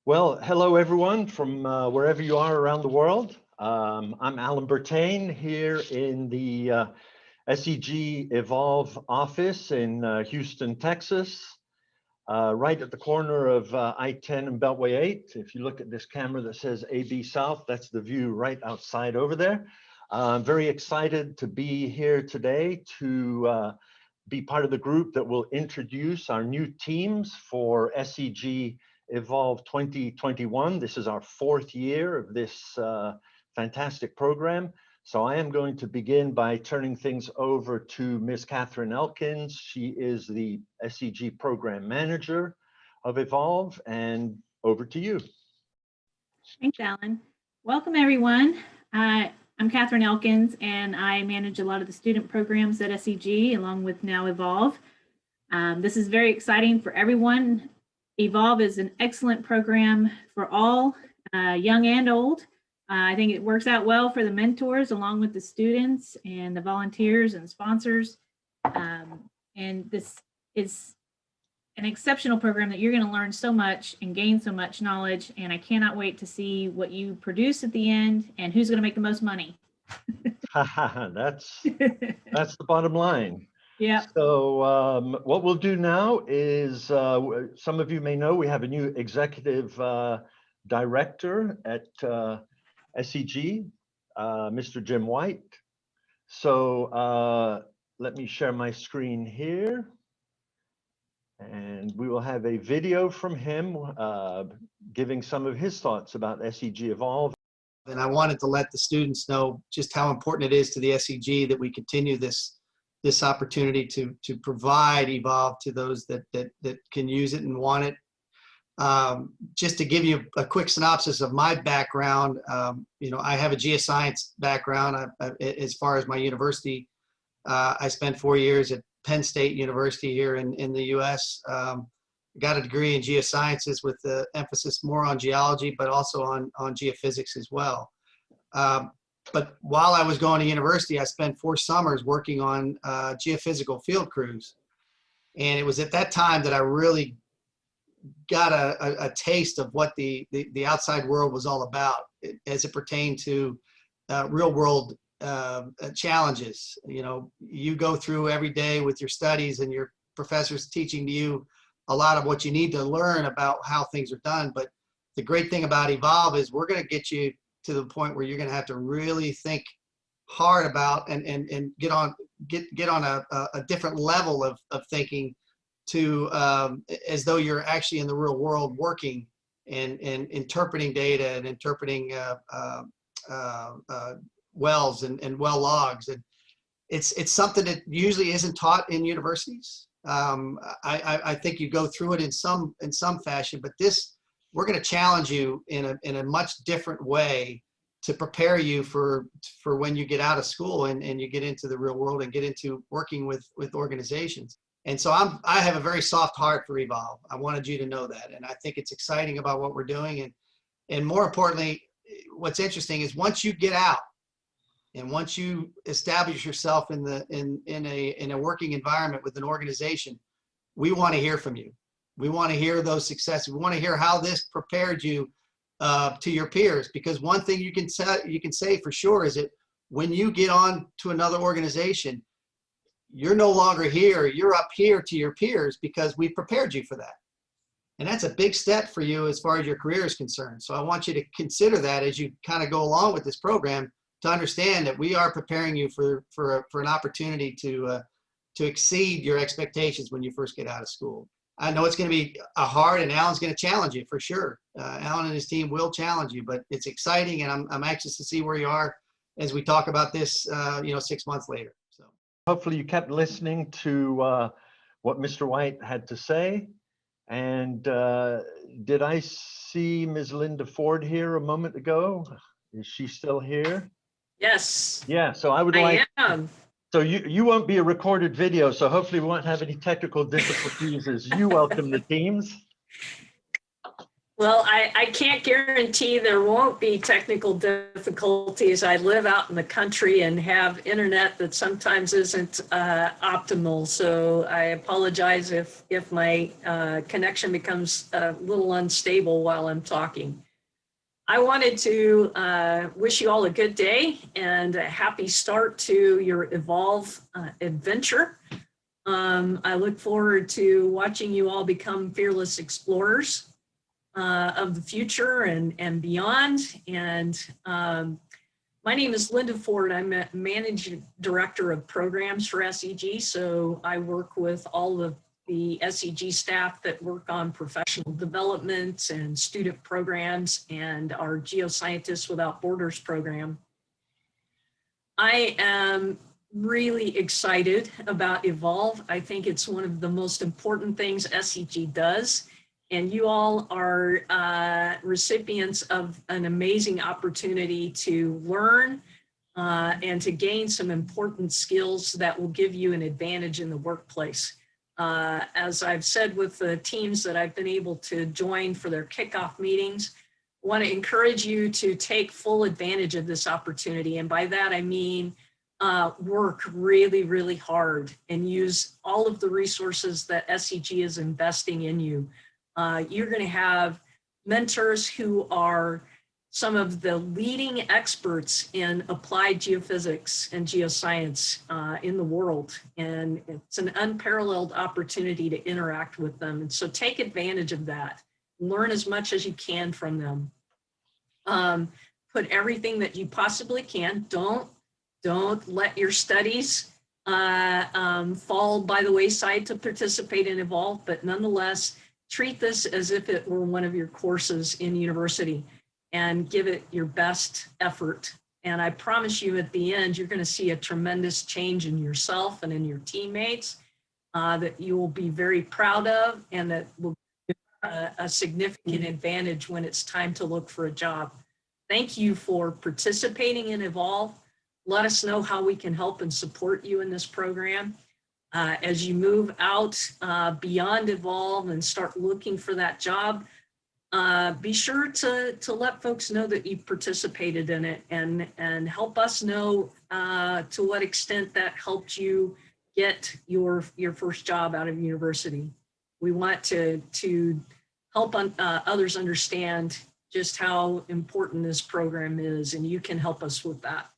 Well, hello everyone from wherever you are around the world. I'm Alan Bertain here in the SEG Evolve office in Houston, Texas, right at the corner of I-10 and Beltway 8. If you look at this camera that says AB South, that's the view right outside over there. I'm very excited to be here today to be part of the group that will introduce our new teams for SEG Evolve 2021. This is our fourth year of this fantastic program. So I am going to begin by turning things over to Ms. Catherine Elkins. She is the SEG program manager of Evolve, and over to you. Thanks, Alan. Welcome, everyone. I'm Catherine Elkins, and I manage a lot of the student programs at SEG, along with now Evolve. This is very exciting for everyone. Evolve is an excellent program for all, young and old. I think it works out well for the mentors, along with the students and the volunteers and sponsors. And this is an exceptional program that you're going to learn so much and gain so much knowledge. And I cannot wait to see what you produce at the end and who's going to make the most money. That's the bottom line. Yeah. So what we'll do now is, some of you may know, we have a new executive director at SEG, Mr. Jim White. So let me share my screen here. And we will have a video from him giving some of his thoughts about SEG Evolve. And I wanted to let the students know just how important it is to the SEG that we continue this opportunity to provide Evolve to those that can use it and want it. Just to give you a quick synopsis of my background, I have a geoscience background. As far as my university, I spent 4 years at Penn State University here in the US. Got a degree in geosciences with the emphasis more on geology, but also on geophysics as well. But while I was going to university, I spent 4 summers working on geophysical field crews. And it was at that time that I really got a taste of what the outside world was all about as it pertained to real world challenges. You go through every day with your studies and your professors teaching to you a lot of what you need to learn about how things are done. But the great thing about Evolve is we're going to get you to the point where you're going to have to really think hard about and get on a different level of thinking to as though you're actually in the real world working and interpreting data and interpreting wells and well logs. And it's something that usually isn't taught in universities. I think you go through it in some fashion, but we're going to challenge you in a much different way to prepare you for when you get out of school and you get into the real world and get into working with organizations. And so I have a very soft heart for Evolve. I wanted you to know that. And I think it's exciting about what we're doing. And more importantly, what's interesting is once you get out and once you establish yourself in a working environment with an organization, we want to hear from you. We want to hear those successes. We want to hear how this prepared you to your peers. Because one thing you can say for sure is that when you get on to another organization, you're no longer here. You're up here to your peers because we prepared you for that. And that's a big step for you as far as your career is concerned. So I want you to consider that as you kind of go along with this program, to understand that we are preparing you for an opportunity to exceed your expectations when you first get out of school. I know it's going to be hard, and Alan's going to challenge you for sure. Alan and his team will challenge you, but it's exciting, and I'm anxious to see where you are as we talk about this, 6 months later. So hopefully you kept listening to what Mr. White had to say. And did I see Ms. Linda Ford here a moment ago? Is she still here? Yes. Yeah, so I would like. I am. So you won't be a recorded video, so hopefully we won't have any technical difficulties as you welcome the teams. Well, I can't guarantee there won't be technical difficulties. I live out in the country and have internet that sometimes isn't optimal. So I apologize if my connection becomes a little unstable while I'm talking. I wanted to wish you all a good day and a happy start to your Evolve adventure. I look forward to watching you all become fearless explorers of the future and beyond. And my name is Linda Ford. I'm a Managing Director of Programs for SEG. So I work with all of the SEG staff that work on professional development and student programs and our Geoscientists Without Borders program. I am really excited about Evolve. I think it's one of the most important things SEG does. And you all are recipients of an amazing opportunity to learn and to gain some important skills that will give you an advantage in the workplace. As I've said with the teams that I've been able to join for their kickoff meetings, I want to encourage you to take full advantage of this opportunity. And by that, I mean work really, really hard and use all of the resources that SEG is investing in you. You're going to have mentors who are some of the leading experts in applied geophysics and geoscience in the world. And it's an unparalleled opportunity to interact with them. And so take advantage of that. Learn as much as you can from them. Put everything that you possibly can. Don't let your studies fall by the wayside to participate in Evolve, but nonetheless, treat this as if it were one of your courses in university and give it your best effort. And I promise you at the end, you're going to see a tremendous change in yourself and in your teammates that you will be very proud of and that will give a significant advantage when it's time to look for a job. Thank you for participating in Evolve. Let us know how we can help and support you in this program. As you move out beyond Evolve and start looking for that job, be sure to let folks know that you participated in it and help us know to what extent that helped you get your first job out of university. We want to help others understand just how important this program is, and you can help us with that.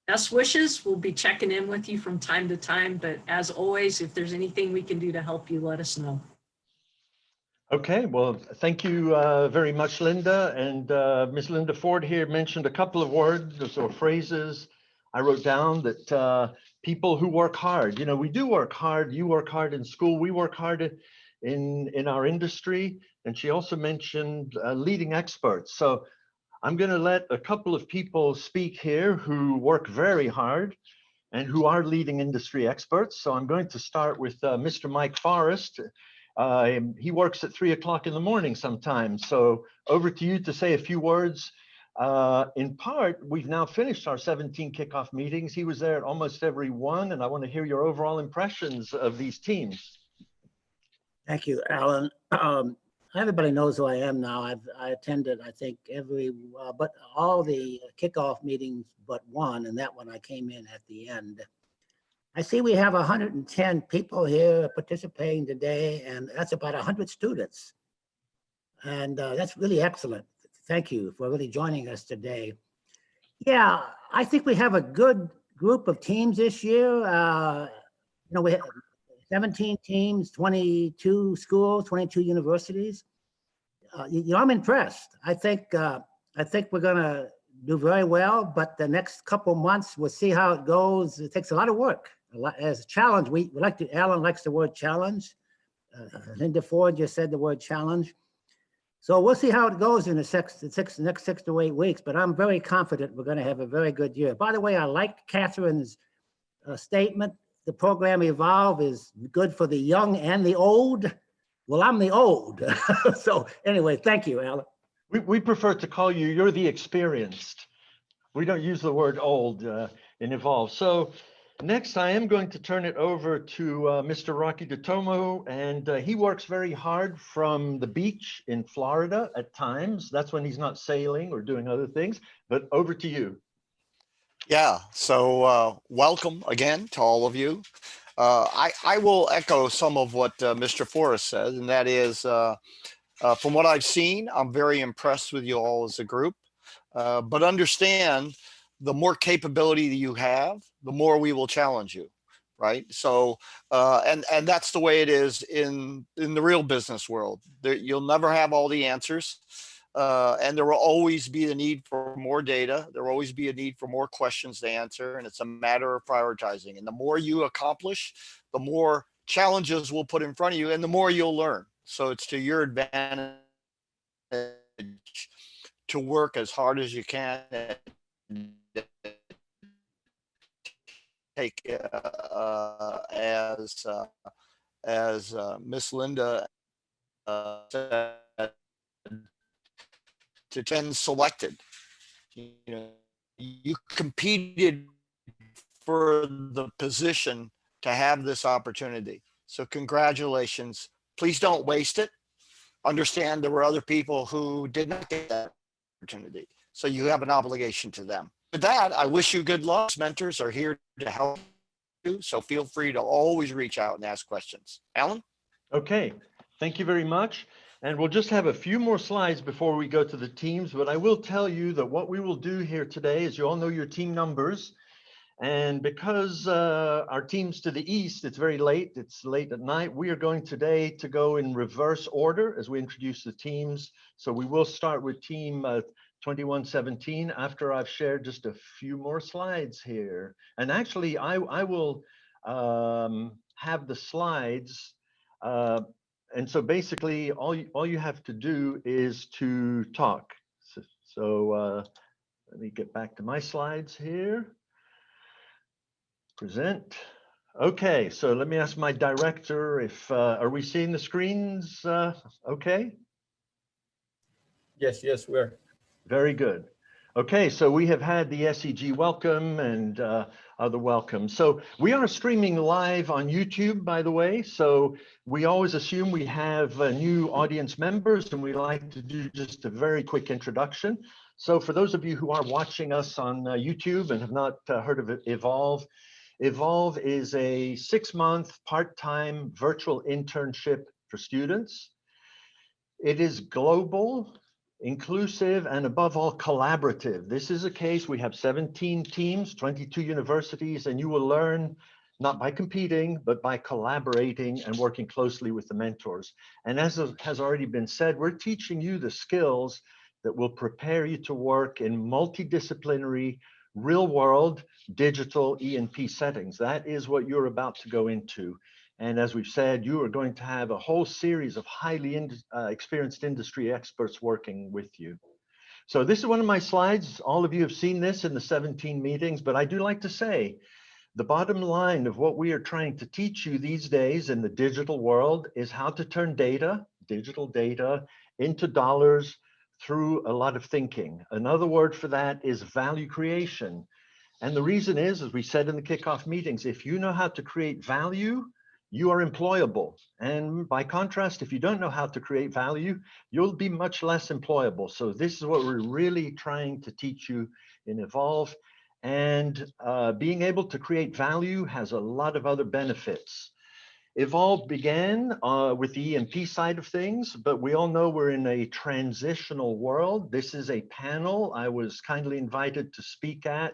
Best wishes. We'll be checking in with you from time to time, but as always, if there's anything we can do to help you, let us know. Okay, well, thank you very much, Linda. And Ms. Linda Ford here mentioned a couple of words or phrases I wrote down that people who work hard, you know, we do work hard. You work hard in school. We work hard in our industry. And she also mentioned leading experts. So I'm going to let a couple of people speak here who work very hard and who are leading industry experts. So I'm going to start with Mr. Mike Forrest. He works at 3 o'clock in the morning sometimes. So over to you to say a few words. In part, we've now finished our 17 kickoff meetings. He was there at almost every one, and I want to hear your overall impressions of these teams. Thank you, Alan. Everybody knows who I am now. I attended, I think, but all the kickoff meetings but one, and that one I came in at the end. I see we have 110 people here participating today, and that's about 100 students. And that's really excellent. Thank you for really joining us today. Yeah, I think we have a good group of teams this year. You know, we have 17 teams, 22 schools, 22 universities. You know, I'm impressed. I think we're gonna do very well, but the next couple months, we'll see how it goes. It takes a lot of work. As a challenge, we like to, Alan likes the word challenge. Linda Ford just said the word challenge. So we'll see how it goes in the next 6 to 8 weeks, but I'm very confident we're gonna have a very good year. By the way, I like Catherine's statement. The program Evolve is good for the young and the old. Well, I'm the old. So anyway, thank you, Alan. We prefer to call you, you're the experienced. We don't use the word old in Evolve. So Next, I am going to turn it over to Mr. Rocky DeTomo, and he works very hard from the beach in Florida at times. That's when he's not sailing or doing other things, but over to you. Yeah, so welcome again to all of you. I will echo some of what Mr. Forrest said, and that is, from what I've seen, I'm very impressed with you all as a group. But understand, the more capability that you have, the more we will challenge you, right? So, and that's the way it is in the real business world. You'll never have all the answers. And there will always be the need for more data. There will always be a need for more questions to answer. And it's a matter of prioritizing. And the more you accomplish, the more challenges we'll put in front of you and the more you'll learn. So it's to your advantage to work as hard as you can and take as Miss Linda said, to been selected. You know, you competed for the position to have this opportunity. So congratulations. Please don't waste it. Understand there were other people who did not get that opportunity. So you have an obligation to them. With that, I wish you good luck. Mentors are here to help you. So feel free to always reach out and ask questions. Alan? Okay, thank you very much. And we'll just have a few more slides before we go to the teams, but I will tell you that what we will do here today is you all know your team numbers. And because our team's to the east, it's very late, it's late at night, we are going today to go in reverse order as we introduce the teams. So we will start with team 2117 after I've shared just a few more slides here. And actually, I will have the slides. And so basically, all you have to do is to talk. So let me get back to my slides here. Present. Okay, so let me ask my director if, are we seeing the screens okay? Yes, we are. Very good. Okay, so we have had the SEG welcome and other welcome. So we are streaming live on YouTube, by the way. So we always assume we have new audience members, and we like to do just a very quick introduction. So for those of you who are watching us on YouTube and have not heard of Evolve, Evolve is a 6-month part-time virtual internship for students. It is global, inclusive, and above all, collaborative. This is a case, we have 17 teams, 22 universities, and you will learn not by competing, but by collaborating and working closely with the mentors. And as has already been said, we're teaching you the skills that will prepare you to work in multidisciplinary, real world, digital E&P settings. That is what you're about to go into. And as we've said, you are going to have a whole series of highly experienced industry experts working with you. So this is one of my slides. All of you have seen this in the 17 meetings, but I do like to say, the bottom line of what we are trying to teach you these days in the digital world is how to turn data, digital data, into dollars through a lot of thinking. Another word for that is value creation. And the reason is, as we said in the kickoff meetings, if you know how to create value, you are employable. And by contrast, if you don't know how to create value, you'll be much less employable. So this is what we're really trying to teach you in Evolve. And being able to create value has a lot of other benefits. Evolve began with the E&P side of things, but we all know we're in a transitional world. This is a panel I was kindly invited to speak at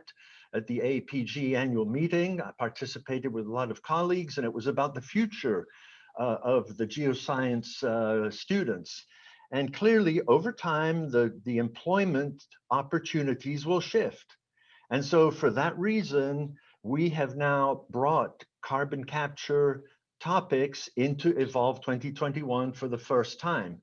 the APG annual meeting. I participated with a lot of colleagues, and it was about the future of the geoscience students. And clearly, over time, the employment opportunities will shift. And so for that reason, we have now brought carbon capture topics into Evolve 2021 for the first time.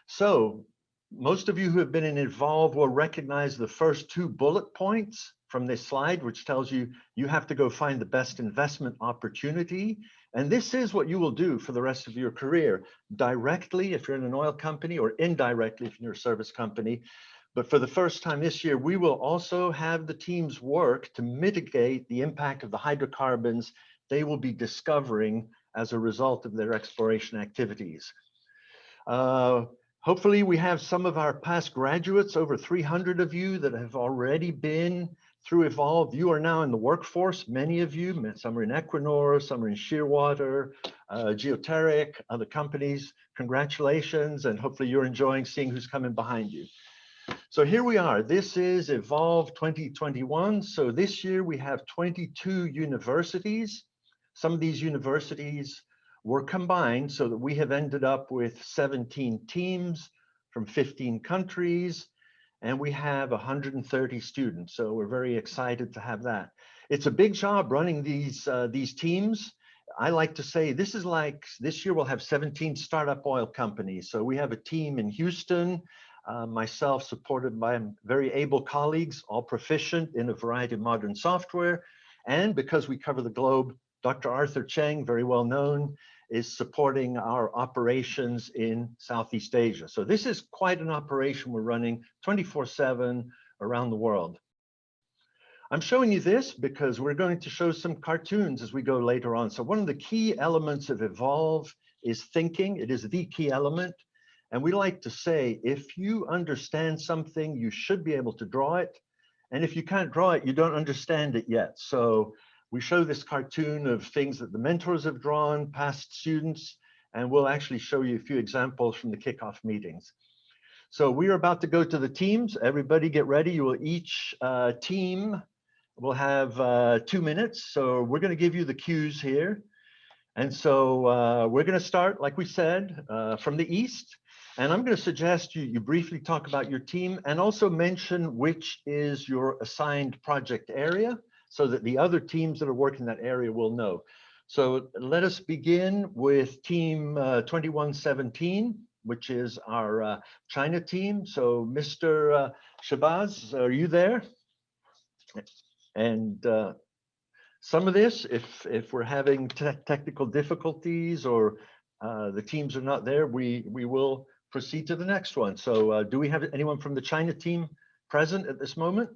So most of you who have been in Evolve will recognize the first 2 bullet points from this slide, which tells you you have to go find the best investment opportunity. And this is what you will do for the rest of your career, directly if you're in an oil company or indirectly if you're a service company. But for the first time this year, we will also have the teams work to mitigate the impact of the hydrocarbons they will be discovering as a result of their exploration activities. Hopefully we have some of our past graduates, over 300 of you that have already been through Evolve. You are now in the workforce, many of you, some are in Equinor, some are in Shearwater, Geoteric, other companies. Congratulations, and hopefully you're enjoying seeing who's coming behind you. So here we are. This is Evolve 2021. So this year we have 22 universities. Some of these universities were combined so that we have ended up with 17 teams from 15 countries, and we have 130 students. So we're very excited to have that. It's a big job running these teams. I like to say this is like, this year we'll have 17 startup oil companies. So we have a team in Houston, myself supported by very able colleagues, all proficient in a variety of modern software. And because we cover the globe, Dr. Arthur Cheng, very well known, is supporting our operations in Southeast Asia. So this is quite an operation we're running 24/7 around the world. I'm showing you this because we're going to show some cartoons as we go later on. So one of the key elements of Evolve is thinking. It is the key element. And we like to say, if you understand something, you should be able to draw it. And if you can't draw it, you don't understand it yet. So we show this cartoon of things that the mentors have drawn, past students, and we'll actually show you a few examples from the kickoff meetings. So we're about to go to the teams. Everybody get ready. You will each team will have 2 minutes. So we're going to give you the cues here. And so we're going to start, like we said, from the east. And I'm going to suggest you briefly talk about your team and also mention which is your assigned project area so that the other teams that are working that area will know. So let us begin with team 2117, which is our China team. So Mr. Shabazz, are you there? And some of this, if we're having technical difficulties or the teams are not there, we will proceed to the next one. So do we have anyone from the China team present at this moment?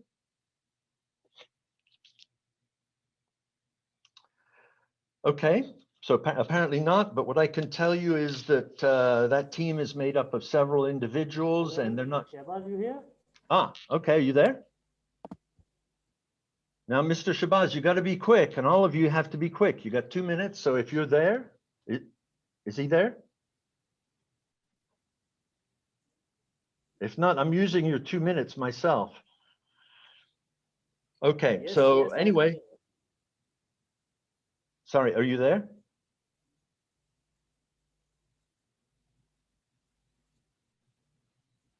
Okay, so apparently not, but what I can tell you is that that team is made up of several individuals and they're not. Shabazz, you here? Ah, okay, are you there? Now, Mr. Shabazz, you got to be quick, and all of you have to be quick. You got 2 minutes, so if you're there, is he there? If not, I'm using your 2 minutes myself. Okay, Yes, so yes, anyway, sorry, are you there?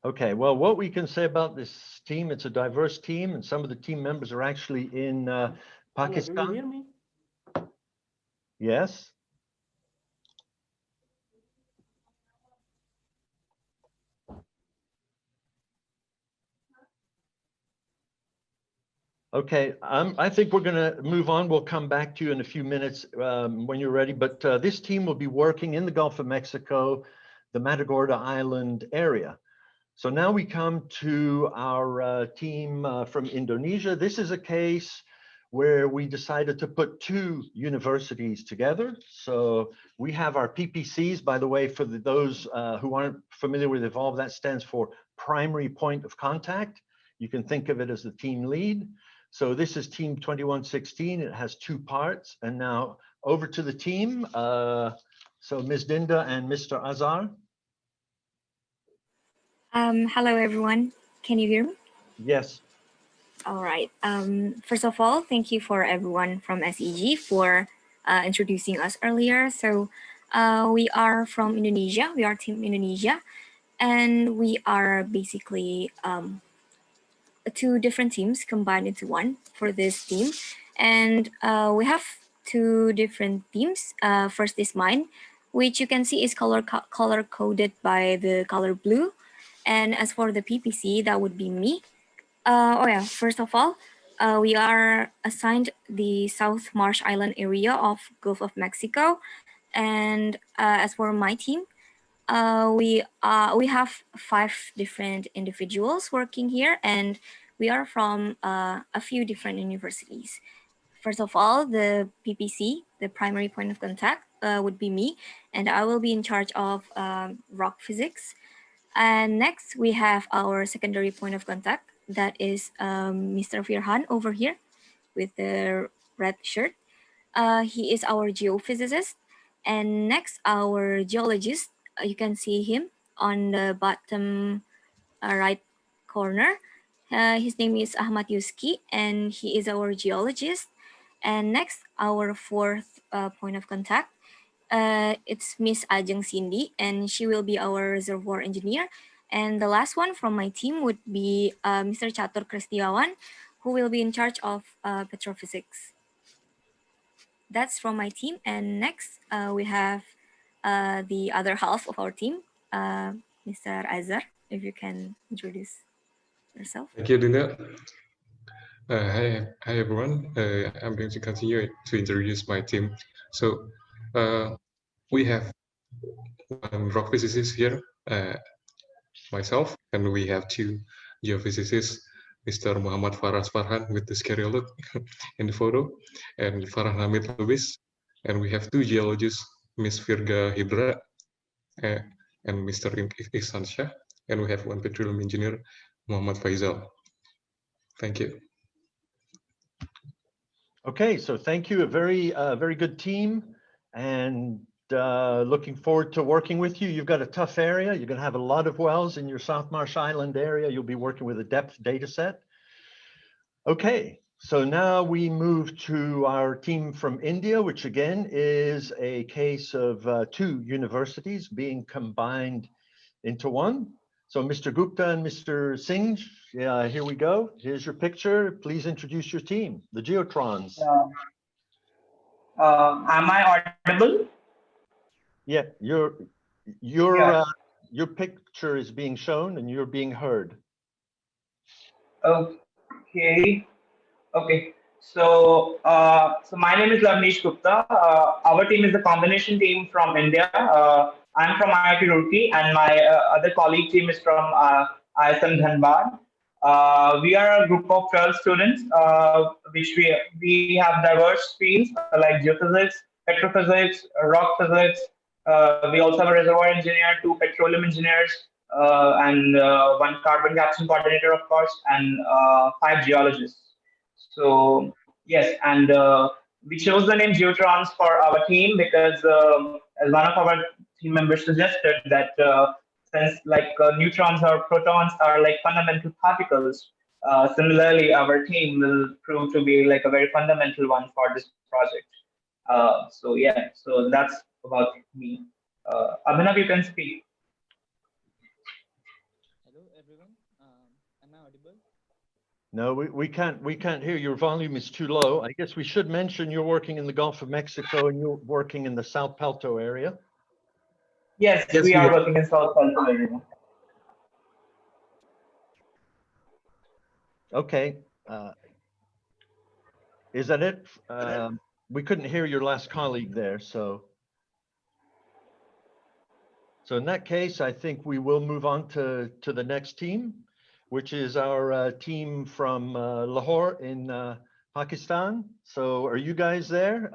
Okay, well, what we can say about this team, it's a diverse team, and some of the team members are actually in Hello, do you Pakistan. hear me? Yes. Okay, I think we're going to move on. We'll come back to you in a few minutes when you're ready. But this team will be working in the Gulf of Mexico, the Matagorda Island area. So now we come to our team from Indonesia. This is a case where we decided to put 2 universities together. So we have our PPCs, by the way, for those who aren't familiar with Evolve, that stands for Primary Point of Contact. You can think of it as the team lead. So this is team 2116. It has 2 parts. And now over to the team. So Ms. Dinda and Mr. Azar. Hello, everyone. Can you hear me? Yes. All right. First of all, thank you for everyone from SEG for introducing us earlier. So we are from Indonesia. We are Team Indonesia. And we are basically 2 different teams combined into one for this team. And we have 2 different teams. First is mine, which you can see is color coded by the color blue. And as for the PPC, that would be me. First of all, we are assigned the South Marsh Island area of Gulf of Mexico. And as for my team, we have 5 different individuals working here, and we are from a few different universities. First of all, the PPC, the primary point of contact, would be me, and I will be in charge of rock physics. And next, we have our secondary point of contact, that is Mr. Firhan over here with the red shirt. He is our geophysicist. And next, our geologist, you can see him on the bottom right corner. His name is Ahmad Yuski, and he is our geologist. And next, our 4th point of contact, it's Miss Ajeng Cindy, and she will be our reservoir engineer. And the last one from my team would be Mr. Chatur Kristiawan, who will be in charge of petrophysics. That's from my team. And next, we have the other half of our team, Mr. Azhar, if you can introduce yourself. Thank you, Dinda. Hi everyone. I'm going to continue to introduce my team. So we have one rock physicist here, myself, and we have 2 geophysicists, Mr. Muhammad Faras Farhan with the scary look in the photo, and Farhan Hamid Lubis. And we have 2 geologists, Ms. Virga Hidra and Mr. Ihsan Shah. And we have 1 petroleum engineer, Muhammad Faisal. Thank you. Okay, so thank you. A very good team, and looking forward to working with you. You've got a tough area. You're going to have a lot of wells in your South Marsh Island area. You'll be working with a depth data set. Okay, so now we move to our team from India, which again is a case of 2 universities being combined into one. So Mr. Gupta and Mr. Singh, here we go. Here's your picture. Please introduce your team, the Geotrons. Am I audible? Yeah, your picture is being shown and you're being heard. Okay. So my name is Lavnish Gupta. Our team is a combination team from India. I'm from IIT Roorkee, and my other colleague team is from ISM Dhanbad. We are a group of 12 students, which we have diverse fields like geophysics, petrophysics, rock physics. We also have a reservoir engineer, 2 petroleum engineers, and 1 carbon capture coordinator, of course, and 5 geologists. So yes, and we chose the name Geotrons for our team because as one of our team members suggested that since like neutrons or protons are like fundamental particles, similarly our team will prove to be like a very fundamental one for this project. So yeah, so that's about me. Abhinav, you can speak. Hello everyone. Am I audible? No, we can't hear. Your volume is too low. I guess we should mention you're working in the Gulf of Mexico and you're working in the South Palto area. Yes, we are working in South Palto area. Okay. Is that it? We couldn't hear your last colleague there, so in that case, I think we will move on to the next team, which is our team from Lahore in Pakistan. So are you guys there?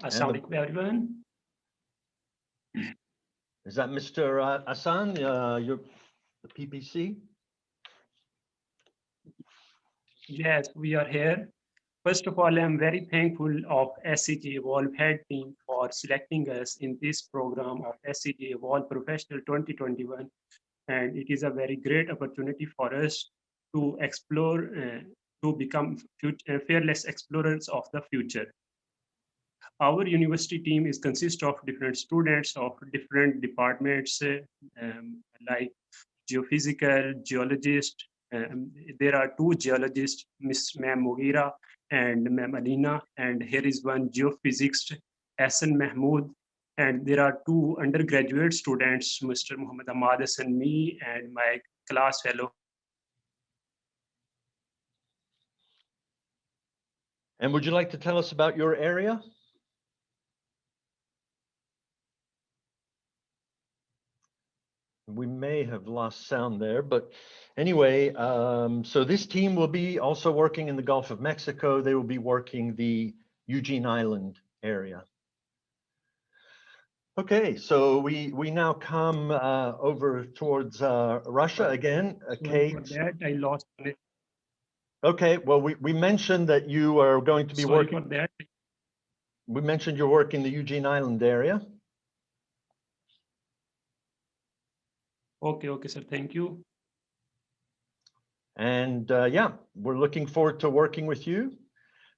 Assalamu alaikum, everyone. Is that Mr. Hassan, you're the PPC? Yes, we are here. First of all, I'm very thankful of SCG Evolve Head team for selecting us in this program of SCG Evolve Professional 2021. And it is a very great opportunity for us to explore, to become fearless explorers of the future. Our university team consists of different students of different departments, like geophysical, geologist. There are 2 geologists, Ma'am Mughira and Ma'am Alina, and here is 1 geophysicist, Hassan Mahmood. And there are 2 undergraduate students, Mr. Muhammad Ahmad and me, and my class fellow. And would you like to tell us about your area? We may have lost sound there, but anyway, so this team will be also working in the Gulf of Mexico. They will be working the Eugene Island area. Okay, so we now come over towards Russia again. Sorry Kate. for that, I lost it. Okay, well, we mentioned that you are going to be Sorry working. for that. We mentioned you're working the Eugene Island area. Okay, sir. Thank you. And yeah, we're looking forward to working with you.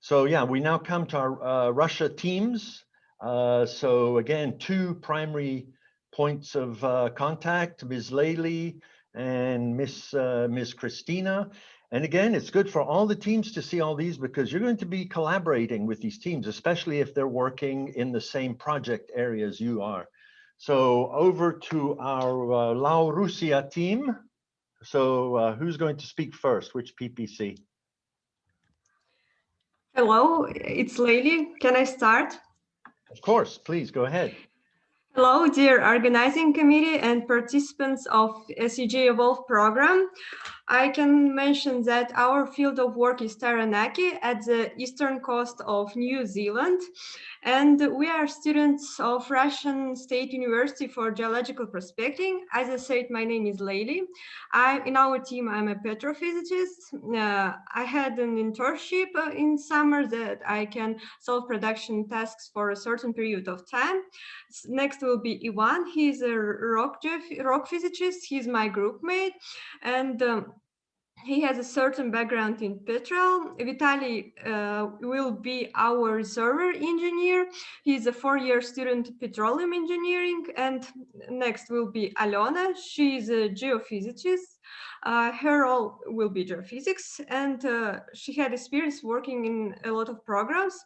So yeah, we now come to our Russia teams. So again, two primary points of contact, Ms. Layli and Ms. Christina. And again, it's good for all the teams to see all these because you're going to be collaborating with these teams, especially if they're working in the same project area as you are. So over to our Laorusia team. So who's going to speak first? Which PPC? Hello, it's Layli. Can I start? Of course, please go ahead. Hello, dear organizing committee and participants of SEG Evolve program. I can mention that our field of work is Taranaki at the eastern coast of New Zealand. And we are students of Russian State University for Geological Prospecting. As I said, my name is Layli. In our team, I'm a petrophysicist. I had an internship in summer that I can solve production tasks for a certain period of time. Next will be Ivan. He's a rock physicist. He's my group mate. And he has a certain background in petrol. Vitaly will be our reservoir engineer. He's a 4-year student of petroleum engineering. And next will be Alona. She's a geophysicist. Her role will be geophysics, and she had experience working in a lot of programs.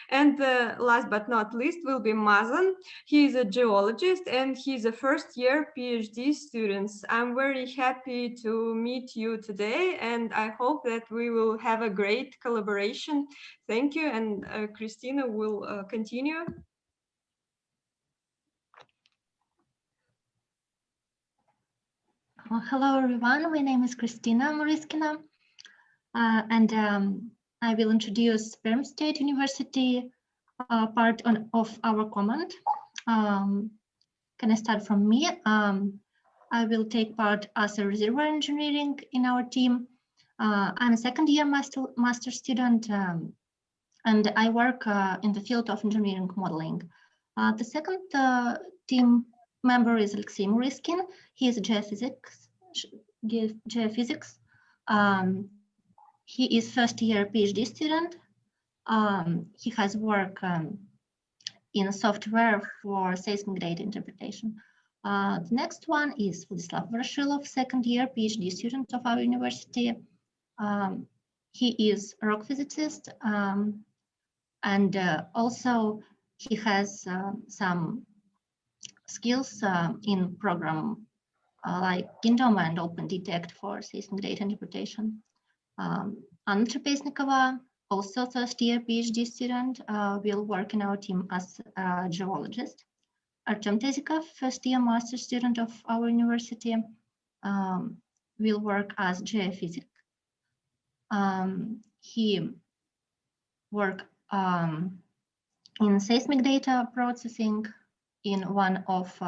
And last but not least will be Mazan. He's a geologist and he's a first-year PhD student. I'm very happy to meet you today, and I hope that we will have a great collaboration. Thank you, and Christina will continue. Hello, everyone. My name is Christina Moriskina, and I will introduce Perm State University part of our command. Can I start from me? I will take part as a reservoir engineering in our team. I'm a second-year master student, and I work in the field of engineering modeling. The second team member is Alexei Moriskin. He is a geophysics. He is first-year PhD student. He has worked in software for seismic data interpretation. The next one is Vladislav Vorashilov, second-year PhD student of our university. He is a rock physicist, and also he has some skills in program like Kingdom and OpenDetect for seismic data interpretation. Anna Trapeznikova, also first-year PhD student, will work in our team as a geologist. Artem Tezikov, first-year master student of our university, will work as geophysic. He worked in seismic data processing in one of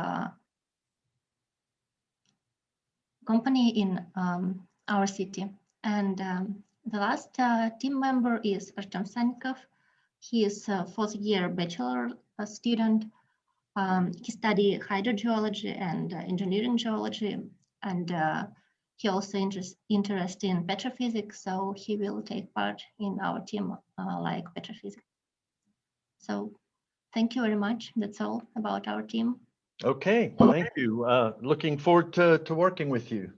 company in our city. And the last team member is Artem Sannikov. He is a fourth-year bachelor student. He studied hydrogeology and engineering geology, and he also interested in petrophysics, so he will take part in our team like petrophysics. So thank you very much. That's all about our team. Okay, thank you. Looking forward to working with you.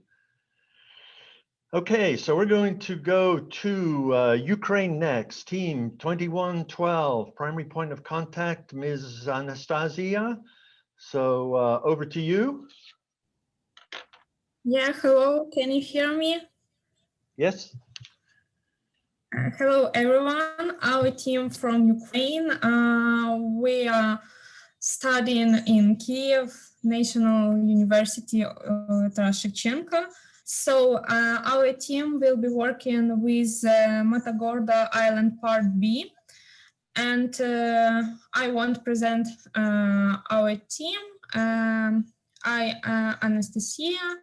Okay, so we're going to go to Ukraine next. Team 2112, primary point of contact, Ms. Anastasia. So over to you. Yeah, hello, can you hear me? Yes. Hello, everyone. Our team from Ukraine. We are studying in Kiev National University Taras Shevchenko. So our team will be working with Matagorda Island Part B. And I want to present our team. Anastasia.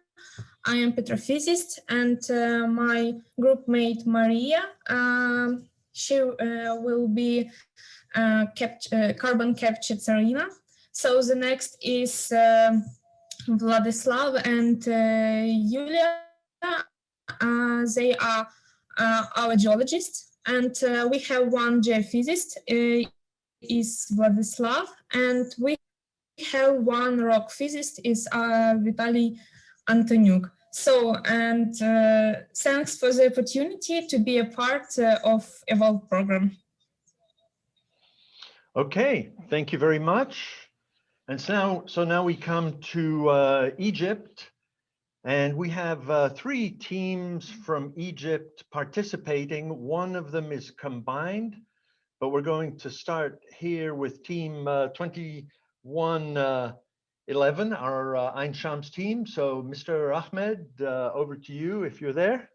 I am petrophysicist, and my group mate Maria, she will be carbon capture Tsarina. So the next is Vladislav and Yulia. They are our geologists, and we have one geophysicist, is Vladislav, and we have one rock physicist, is Vitaly Antoniuk. So, and thanks for the opportunity to be a part of EVOLVE program. Okay, thank you very much. And so now we come to Egypt, and we have 3 teams from Egypt participating. One of them is combined, but we're going to start here with team 2111, our Ain Shams team. So Mr. Ahmed, over to you if you're there.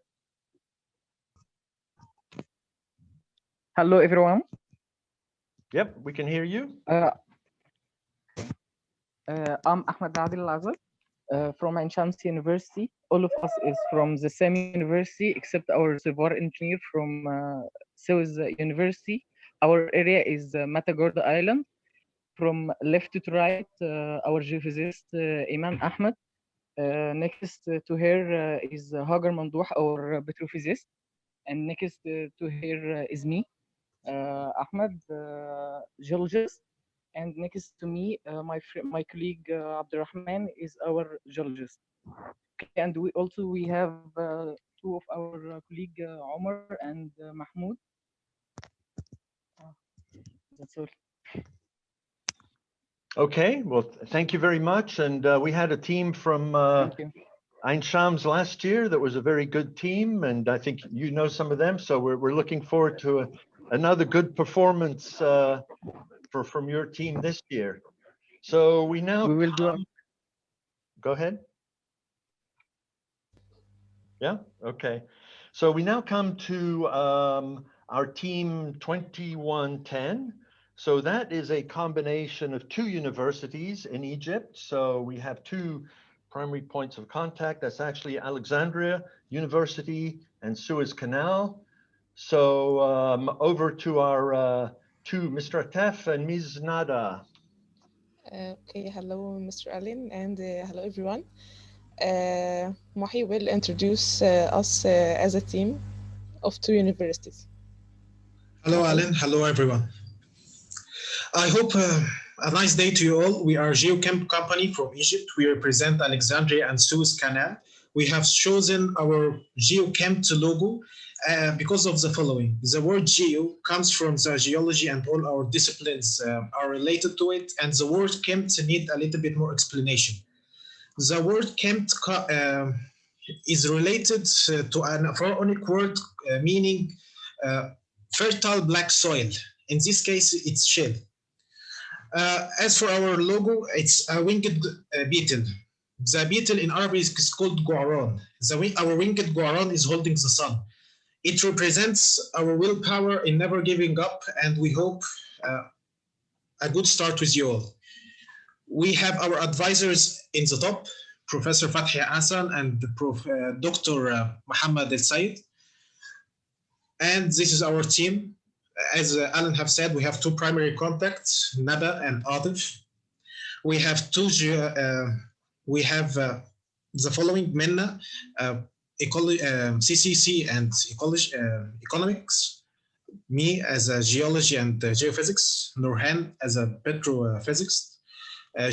Hello, everyone. Yep, we can hear you. I'm Ahmed Adil Lazar from Ain Shams University. All of us is from the same university, except our reservoir engineer from Suez University. Our area is Matagorda Island. From left to right, our geophysicist Iman Ahmed. Next to her is Hagar Mandouh, our petrophysicist. And next to her is me, Ahmed, geologist. And next to me, my colleague Abdurrahman is our geologist. Okay, and we have 2 of our colleague Omar and Mahmoud. That's all. Okay, well, thank you very much. And we had a team from Ain Shams last year that was a very good team, and I think you know some of them. So we're looking forward to another good performance from your team this year. So we will do. Go ahead. Yeah. Okay. So we now come to our team 2110. So that is a combination of 2 universities in Egypt. So we have 2 primary points of contact. That's actually Alexandria University and Suez Canal. So over to our to Mr. Atef and Ms. Nada. Okay, hello, Mr. Allen, and hello, everyone. Mahi will introduce us as a team of 2 universities. Hello, Alan. Hello, everyone. I hope a nice day to you all. We are Geochem company from Egypt. We represent Alexandria and Suez Canal. We have chosen our Geochem logo because of the following. The word geo comes from the geology, and all our disciplines are related to it. And the word chem need a little bit more explanation. The word chem is related to an pharaonic word meaning fertile black soil. In this case, it's shell. As for our logo, it's a winged beetle. The beetle in Arabic is called guaran. Our winged guaran is holding the sun. It represents our willpower in never giving up, and we hope a good start with you all. We have our advisors in the top, Professor Fathi Hassan and Dr. Muhammad El Sayed. And this is our team. As Alan have said, we have 2 primary contacts, Naba and Atif. We have the following Minna, CCC and economics, me as a geology and geophysics, Nurhan as a petrophysicist,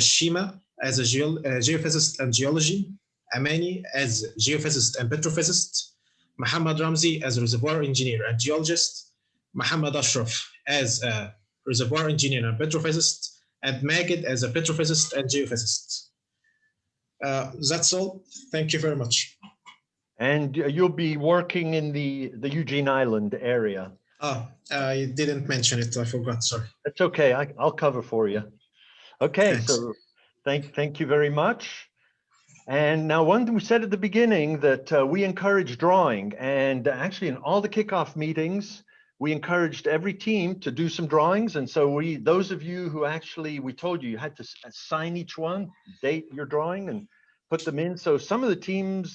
Shima as a geophysicist and geology, Amani as geophysicist and petrophysicist, Muhammad Ramzi as a reservoir engineer and geologist, Muhammad Ashraf as a reservoir engineer and petrophysicist, and Magid as a petrophysicist and geophysicist. That's all. Thank you very much. And you'll be working in the Eugene Island area. Oh, I didn't mention it. I forgot. Sorry. That's okay. I'll cover for you. Okay, Thanks. so thank you very much. And now, one thing we said at the beginning that we encourage drawing, and actually in all the kickoff meetings, we encouraged every team to do some drawings. And so those of you who actually, we told you had to sign each one, date your drawing and put them in. So some of the teams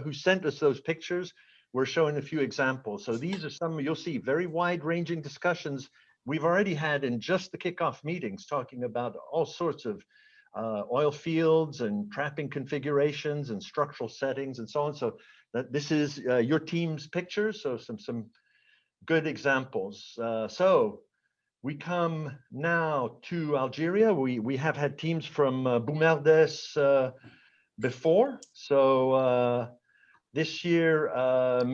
who sent us those pictures, we're showing a few examples. So these are some, you'll see very wide ranging discussions we've already had in just the kickoff meetings, talking about all sorts of oil fields and trapping configurations and structural settings and so on. So this is your team's pictures. So some good examples. So we come now to Algeria. We have had teams from Boumerdes before. So this year,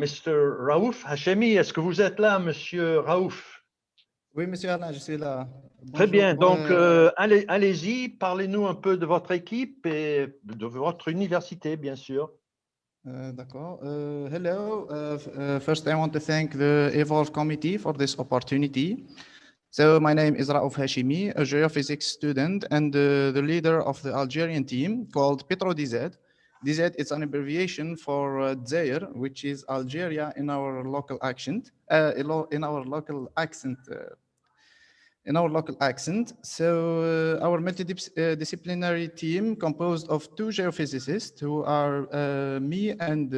Mr. Raouf Hachemi, est-ce que vous êtes là, Monsieur Raouf? Oui, monsieur Alain, je suis là. Très bien. Bonjour. Donc, allez-y, parlez-nous un peu de votre équipe et de votre université, bien sûr. D'accord. Hello. First, I want to thank the Evolve committee for this opportunity. So, my name is Raouf Hashimi, a geophysics student and the leader of the Algerian team called PetroDZ. DZ is an abbreviation for Dzair, which is Algeria in our local accent. So our multidisciplinary team composed of two geophysicists who are me and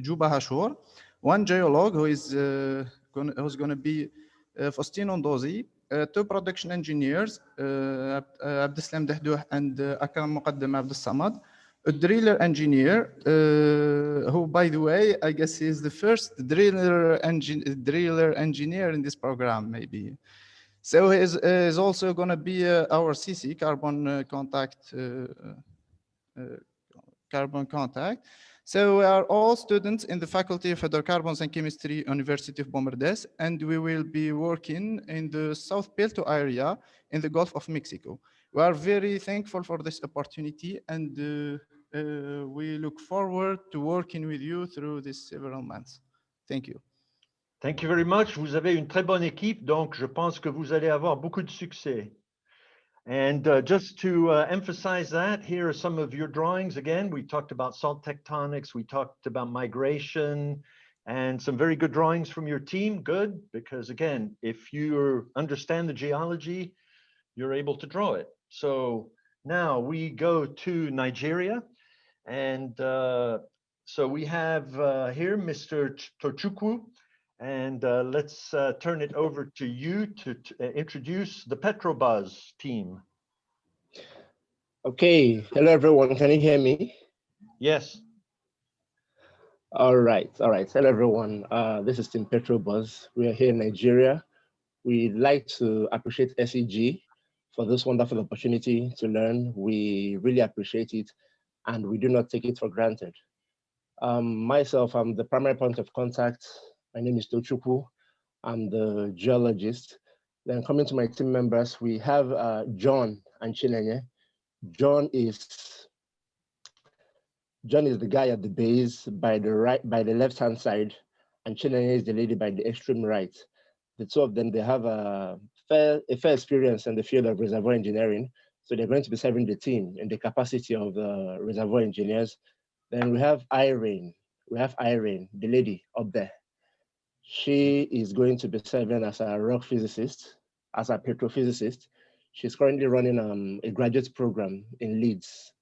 Juba Hashour, one geolog who is who's going to be Faustino Ndozi, two production engineers, Abdeslam Dahdouh and Akram Muqaddam Abdel Samad, a driller engineer, who, by the way, I guess is the first driller engineer in this program, maybe. So he is also going to be our CC, carbon contact. So we are all students in the Faculty of Hydrocarbons and Chemistry, University of Boumerdes, and we will be working in the South Pelto area in the Gulf of Mexico. We are very thankful for this opportunity, and we look forward to working with you through these several months. Thank you. Thank you very much. Vous avez une très bonne équipe, donc je pense que vous allez avoir beaucoup de succès. And just to emphasize that, here are some of your drawings. Again, we talked about salt tectonics, we talked about migration, and some very good drawings from your team. Good, because again, if you understand the geology, you're able to draw it. So now we go to Nigeria, and so we have here Mr. Tochukwu. And let's turn it over to you to introduce the Petrobuzz team. Okay, hello everyone, can you hear me? Yes. All right. Hello everyone, this is Team Petrobuzz. We are here in Nigeria. We'd like to appreciate SEG for this wonderful opportunity to learn. We really appreciate it, and we do not take it for granted. Myself, I'm the primary point of contact. My name is Tochukwu. I'm the geologist. Then coming to my team members, we have John and Chinenye. John is the guy at the base by the left-hand side, and Chinenye is the lady by the extreme right. The two of them, they have a fair experience in the field of reservoir engineering. So they're going to be serving the team in the capacity of the reservoir engineers. Then we have Irene. The lady up there. She is going to be serving as a rock physicist, as a petrophysicist. She's currently running a graduate program in Leeds,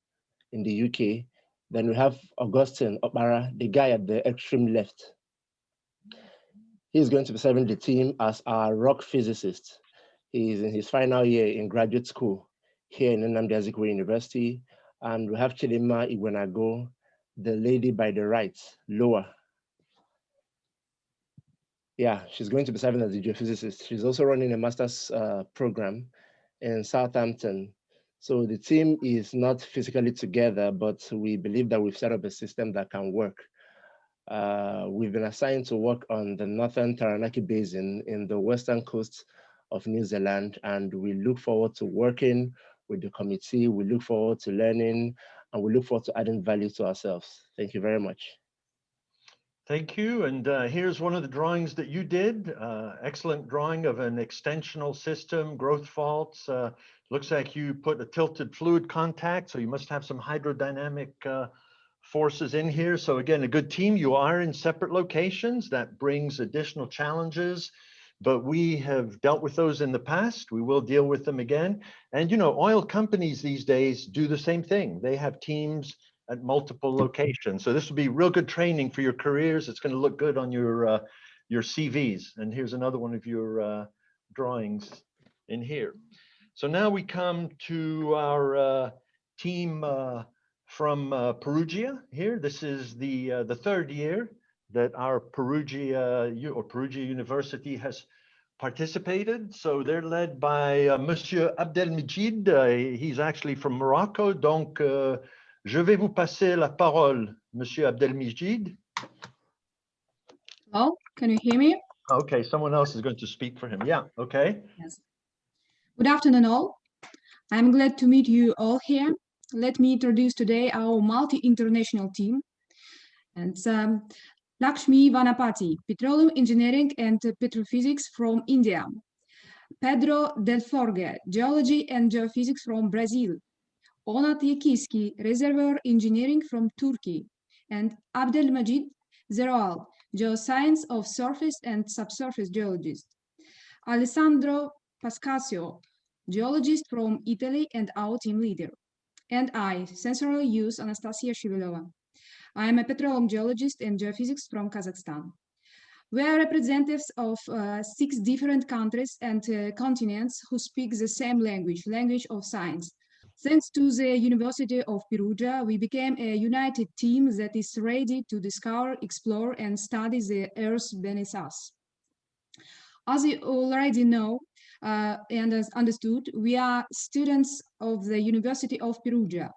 in the UK. Then we have Augustine Opara, the guy at the extreme left. He's going to be serving the team as our rock physicist. He's in his final year in graduate school here in Nnamdi Azikiwe University. And we have Chidima Igwenago, the lady by the right, lower. Yeah, she's going to be serving as a geophysicist. She's also running a master's program in Southampton. So the team is not physically together, but we believe that we've set up a system that can work. We've been assigned to work on the Northern Taranaki Basin in the western coast of New Zealand, and we look forward to working with the committee. We look forward to learning, and we look forward to adding value to ourselves. Thank you very much. Thank you. And here's one of the drawings that you did. Excellent drawing of an extensional system, growth faults. Looks like you put a tilted fluid contact, so you must have some hydrodynamic forces in here. So again, a good team. You are in separate locations. That brings additional challenges, but we have dealt with those in the past. We will deal with them again. And you know, oil companies these days do the same thing. They have teams at multiple locations. So this will be real good training for your careers. It's going to look good on your CVs. And here's another one of your drawings in here. So now we come to our team from Perugia here. This is the third year that our Perugia University has participated. So they're led by Monsieur Abdelmejid. He's actually from Morocco. Donc, je vais vous passer la parole, Monsieur Abdelmejid. Hello, can you hear me? Okay, someone else is going to speak for him. Yeah, okay. Yes. Good afternoon, all. I'm glad to meet you all here. Let me introduce today our multi-international team. And Lakshmi Vanapati, Petroleum Engineering and Petrophysics from India. Pedro Del Forge, Geology and Geophysics from Brazil. Onat Yekiski, Reservoir Engineering from Turkey. And Abdelmejid Zeroual, Geoscience of Surface and Subsurface Geologist. Alessandro Pascasio, Geologist from Italy and our team leader. And I, Sensory Use Anastasia Shivilova. I am a petroleum geologist and geophysics from Kazakhstan. We are representatives of 6 different countries and continents who speak the same language of science. Thanks to the University of Perugia, we became a united team that is ready to discover, explore, and study the Earth beneath us. As you already know and as understood, we are students of the University of Perugia.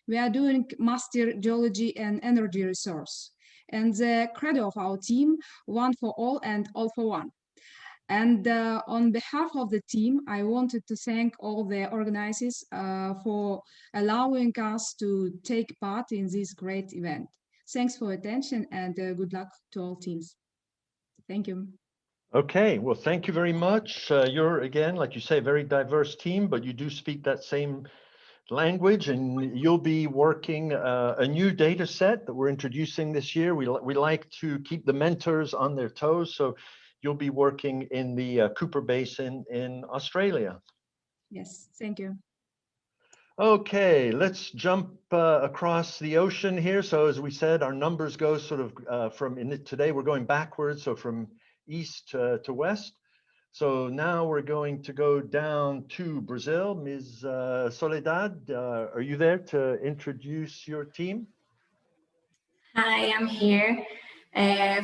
We are doing Master Geology and Energy Resource. And the credo of our team, one for all and all for one. And on behalf of the team, I wanted to thank all the organizers for allowing us to take part in this great event. Thanks for attention and good luck to all teams. Thank you. Okay, well, thank you very much. You're, again, like you say, a very diverse team, but you do speak that same language, and you'll be working a new data set that we're introducing this year. We like to keep the mentors on their toes, so you'll be working in the Cooper Basin in Australia. Yes, thank you. Okay, let's jump across the ocean here. So as we said, our numbers go sort of today we're going backwards, so from east to west. So now we're going to go down to Brazil. Ms. Soledad, are you there to introduce your team? Hi, I'm here.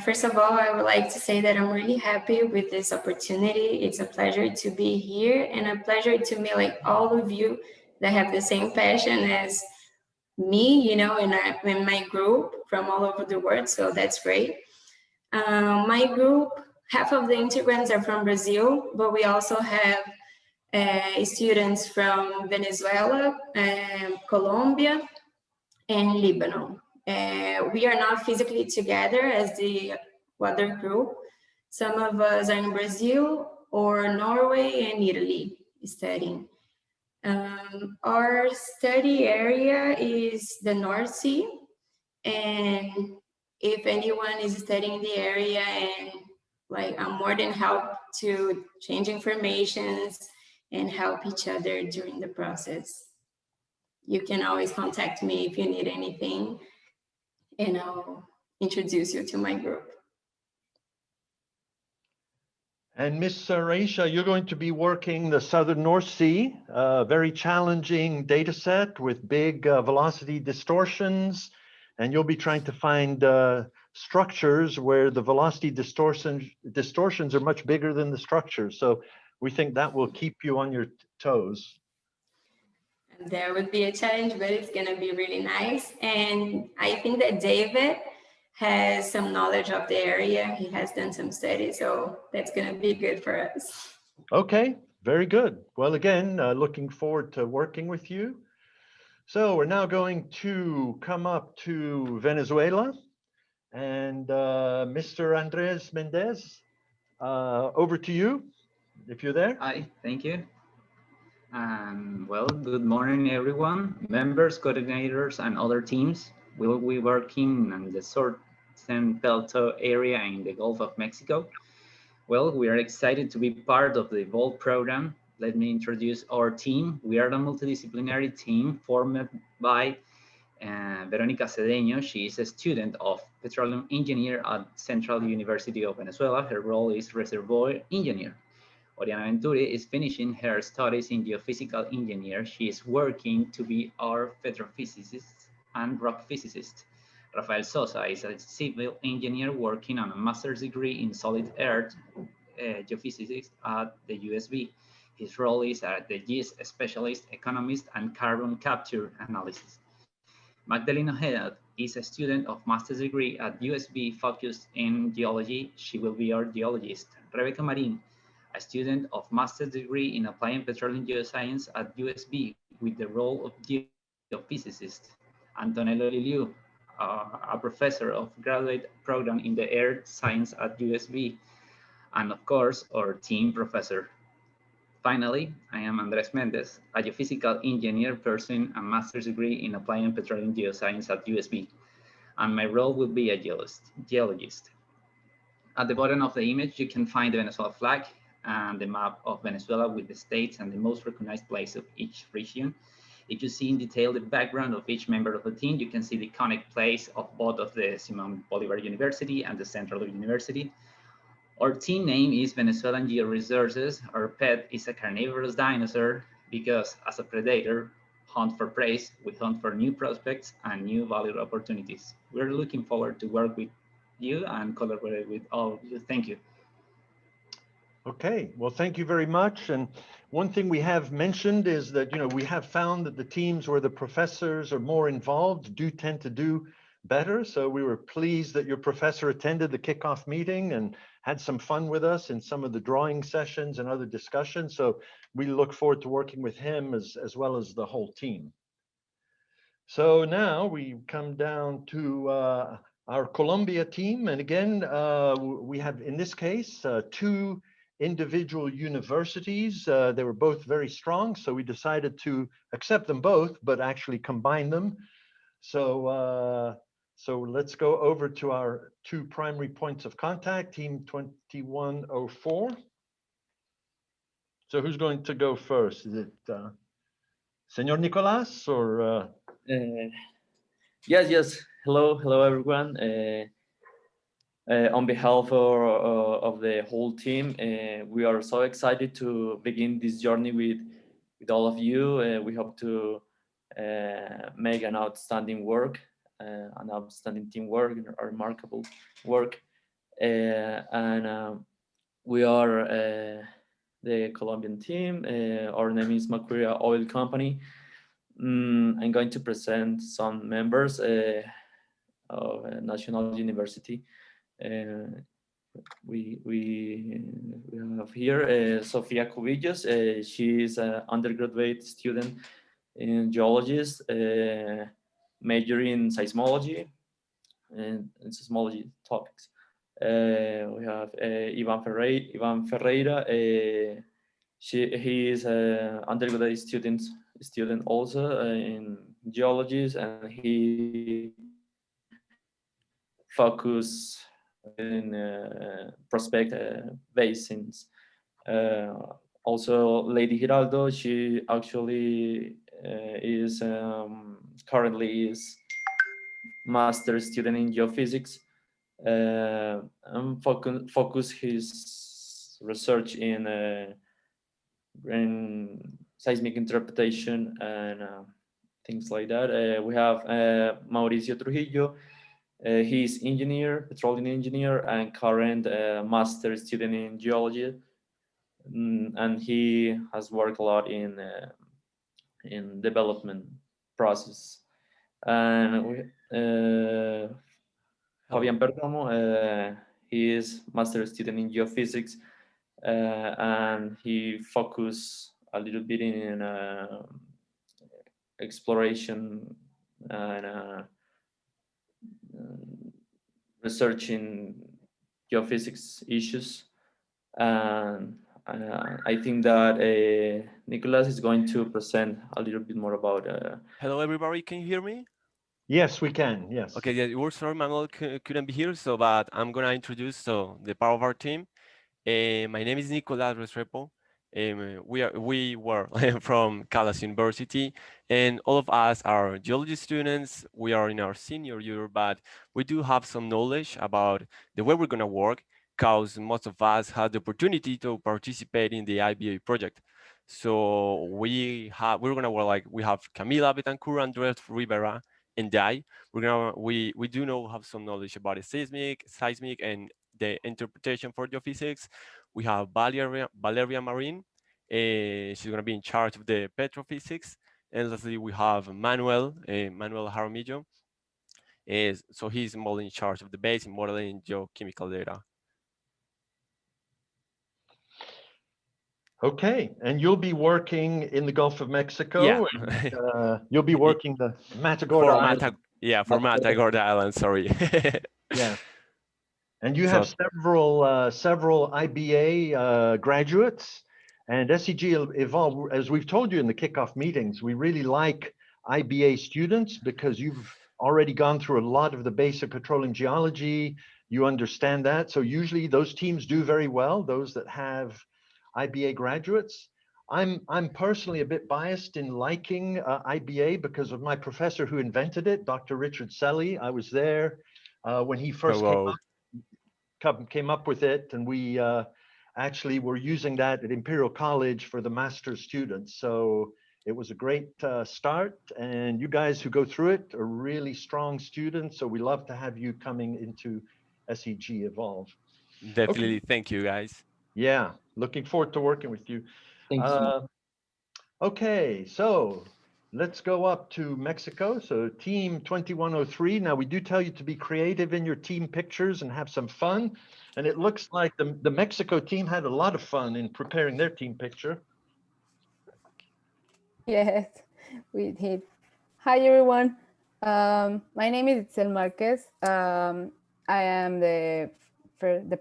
First of all, I would like to say that I'm really happy with this opportunity. It's a pleasure to be here and a pleasure to meet like all of you that have the same passion as me, you know, in my group from all over the world. So that's great. My group, half of the integrants are from Brazil, but we also have students from Venezuela, Colombia, and Lebanon. We are not physically together as the other group. Some of us are in Brazil or Norway and Italy studying. Our study area is the North Sea, and if anyone is studying the area, and like I'm more than happy to change informations and help each other during the process. You can always contact me if you need anything, and I'll introduce you to my group. And Ms. Raisha, you're going to be working the Southern North Sea, very challenging data set with big velocity distortions, and you'll be trying to find structures where the velocity distortions are much bigger than the structures. So we think that will keep you on your toes. There would be a challenge, but it's going to be really nice. And I think that David has some knowledge of the area. He has done some studies, so that's going to be good for us. Okay, very good. Well, again, looking forward to working with you. So we're now going to come up to Venezuela. And Mr. Andres Mendez, over to you, if you're there. Hi, thank you. Well, good morning, everyone. Members, coordinators, and other teams will be working in the Southern Delta area in the Gulf of Mexico. Well, we are excited to be part of the Evolve program. Let me introduce our team. We are a multidisciplinary team formed by Verónica Cedeño. She is a student of petroleum engineer at Central University of Venezuela. Her role is reservoir engineer. Oriana Venturi is finishing her studies in geophysical engineer. She is working to be our petrophysicist and rock physicist. Rafael Sosa is a civil engineer working on a master's degree in solid earth geophysics at the USB. His role is as the GIS specialist, economist, and carbon capture analysis. Magdalena Ojeda is a student of master's degree at USB focused in geology. She will be our geologist. Rebecca Marin, a student of master's degree in applied petroleum geoscience at USB with the role of geophysicist. Antonello Liliu, a professor of graduate program in the earth science at USB. And of course, our team professor. Finally, I am Andres Mendez, a geophysical engineer pursuing a master's degree in applied petroleum geoscience at USB, and my role will be a geologist. At the bottom of the image, you can find the Venezuela flag and the map of Venezuela with the states and the most recognized place of each region. If you see in detail the background of each member of the team, you can see the iconic place of both of the Simon Bolivar University and the Central University. Our team name is Venezuelan Georesources. Our pet is a carnivorous dinosaur because as a predator, hunt for prey, we hunt for new prospects and new value opportunities. We're looking forward to work with you and collaborate with all of you. Thank you. Okay, well, thank you very much. And one thing we have mentioned is that, we have found that the teams where the professors are more involved do tend to do better. So we were pleased that your professor attended the kickoff meeting and had some fun with us in some of the drawing sessions and other discussions. So we look forward to working with him as well as the whole team. So now we come down to our Colombia team. And again, we have, in this case, two individual universities. They were both very strong, so we decided to accept them both, but actually combine them. So let's go over to our two primary points of contact, Team 2104. So who's going to go first? Is it Senor Nicolas or? Yes. Hello, everyone. On behalf of the whole team, we are so excited to begin this journey with all of you. We hope to make an outstanding work, an outstanding teamwork, a remarkable work. And we are the Colombian team. Our name is Macuria Oil Company. I'm going to present some members of National University. We have here Sofia Cubillos. She is an undergraduate student in geologist, majoring in seismology and seismology topics. We have Ivan Ferreira. He is an undergraduate student also in geology, and he focus in prospect basins. Also, Lady Giraldo, she actually is currently is master student in geophysics. And focus his research in seismic interpretation and things like that. We have Mauricio Trujillo. He's engineer, petroleum engineer, and current master student in geology. And he has worked a lot in development process. And we, Fabian Perdomo, he is master student in geophysics, and he focused a little bit in exploration and researching geophysics issues. And I think that Nicholas is going to present a little bit more about. Hello, everybody. Can you hear me? Yes, we can. Yes. Okay. Yeah, we're sorry, Manuel couldn't be here, but I'm gonna introduce the part of our team. My name is Nicolas Restrepo. We were from Caldas University, and all of us are geology students. We are in our senior year, but we do have some knowledge about the way we're gonna work, because most of us had the opportunity to participate in the IBA project. So we're gonna work like we have Camila Betancourt, Andres Rivera, and I. We do know have some knowledge about the seismic, and the interpretation for geophysics. We have Valeria Marin. She's going to be in charge of the petrophysics. And lastly, we have Manuel Jaramillo. So he's more in charge of the basic modeling geochemical data. Okay, and you'll be working in the Gulf of Mexico. Yeah. And, you'll be working the Matagorda Island. For Matagorda Island, sorry. Yeah. And you have several IBA graduates, and SEG Evolve, as we've told you in the kickoff meetings, we really like IBA students because you've already gone through a lot of the basic petroleum geology. You understand that. So usually those teams do very well, those that have IBA graduates. I'm personally a bit biased in liking IBA because of my professor who invented it, Dr. Richard Selly. I was there when he first came up with it, and we actually were using that at Imperial College for the master's students. So it was a great start, and you guys who go through it are really strong students. So we love to have you coming into SEG Evolve. Definitely. Okay. Thank you, guys. Yeah, looking forward to working with you. Thank you so much. Okay, so let's go up to Mexico. So team 2103. Now we do tell you to be creative in your team pictures and have some fun. And it looks like the Mexico team had a lot of fun in preparing their team picture. Yes, we did. Hi, everyone. My name is Itzel Marquez. I am the